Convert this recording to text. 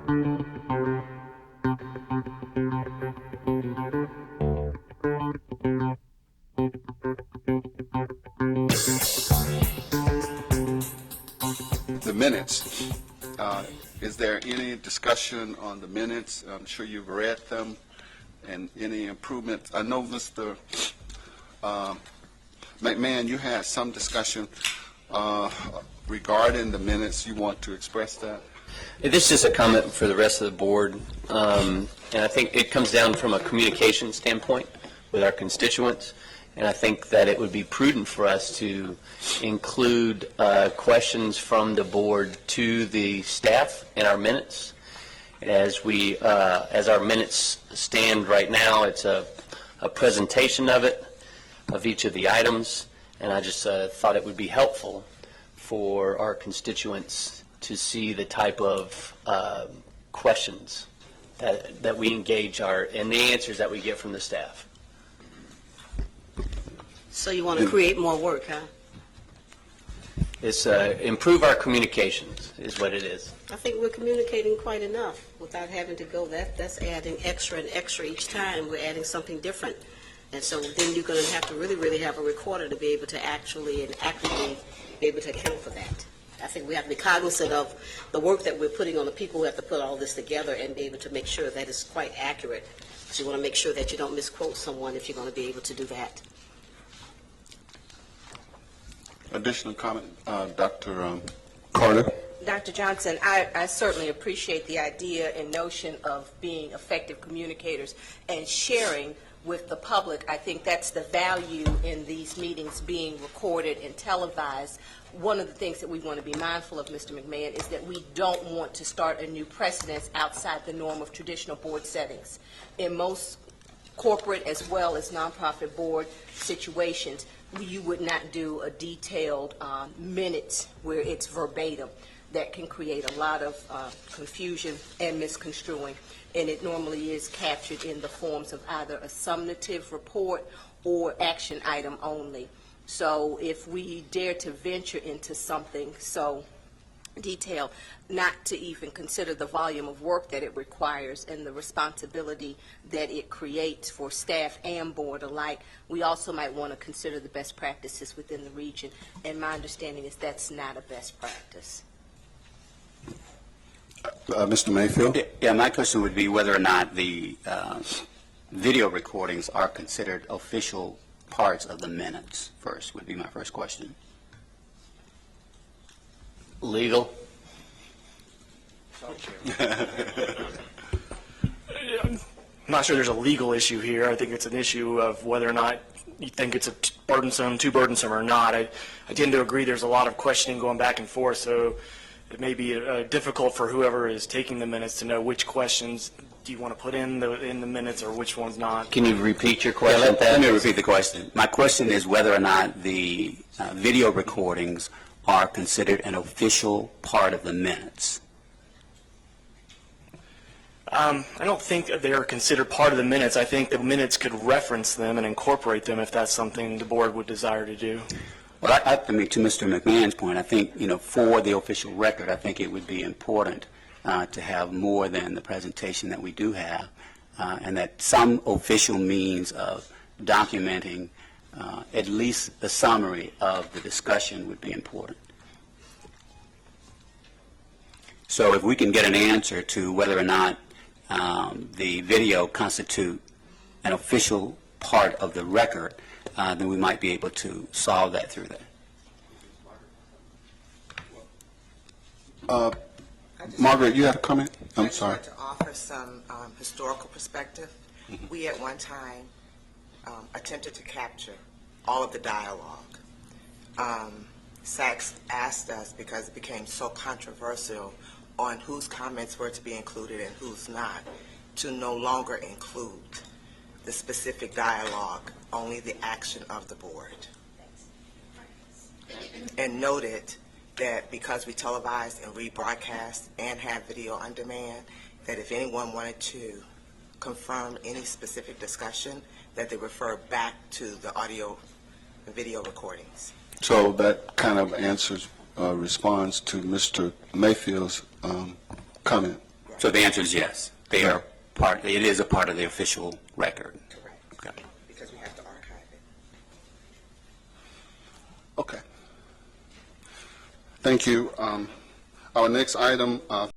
The minutes. Is there any discussion on the minutes? I'm sure you've read them, and any improvements. I know Mr. McMahan, you had some discussion regarding the minutes. You want to express that? This is a comment for the rest of the board, and I think it comes down from a communication standpoint with our constituents, and I think that it would be prudent for us to include questions from the board to the staff in our minutes. As our minutes stand right now, it's a presentation of it, of each of the items, and I just thought it would be helpful for our constituents to see the type of questions that we engage and the answers that we get from the staff. So you want to create more work, huh? It's improve our communications is what it is. I think we're communicating quite enough without having to go. That's adding extra and extra each time. We're adding something different. And so then you're going to have to really have a recorder to be able to actually and accurately be able to account for that. I think we have to be cognizant of the work that we're putting on the people who have to put all this together and be able to make sure that it's quite accurate. So you want to make sure that you don't misquote someone if you're going to be able to do that. Additional comment, Dr. Carter. Dr. Johnson, I certainly appreciate the idea and notion of being effective communicators and sharing with the public. I think that's the value in these meetings being recorded and televised. One of the things that we want to be mindful of, Mr. McMahan, is that we don't want to start a new precedence outside the norm of traditional board settings. In most corporate as well as nonprofit board situations, you would not do a detailed minutes where it's verbatim. That can create a lot of confusion and misconstruing, and it normally is captured in the forms of either a summative report or action item only. So if we dare to venture into something so detailed, not to even consider the volume of work that it requires and the responsibility that it creates for staff and board alike, we also might want to consider the best practices within the region, and my understanding is that's not a best practice. Mr. Mayfield? Yeah, my question would be whether or not the video recordings are considered official parts of the minutes first, would be my first question. Legal? I'm not sure there's a legal issue here. I think it's an issue of whether or not you think it's too burdensome or not. I tend to agree there's a lot of questioning going back and forth, so it may be difficult for whoever is taking the minutes to know which questions do you want to put in the minutes or which ones not. Can you repeat your question? Let me repeat the question. My question is whether or not the video recordings are considered an official part of the minutes. I don't think that they are considered part of the minutes. I think the minutes could reference them and incorporate them if that's something the board would desire to do. Well, I mean, to Mr. McMahon's point, I think, for the official record, I think it would be important to have more than the presentation that we do have, and that some official means of documenting at least a summary of the discussion would be important. So if we can get an answer to whether or not the video constitute an official part of the record, then we might be able to solve that through that. Margaret, you had a comment? I'm I just sorry. want to offer some historical perspective. We at one time attempted to capture all of the dialogue. Sachs asked us, because it became so controversial on whose comments were to be included and whose not, to no longer include the specific dialogue, only the action of the board. And noted that because we televised and rebroadcast and have video on demand, that if anyone wanted to confirm any specific discussion, that they refer back to the audio and video recordings. So that kind of answers, responds to Mr. Mayfield's comment. Right. So the answer is yes. They are part, it is a part of the official record. Correct. Okay. Because we have to archive it. Okay. Thank you. Our next item,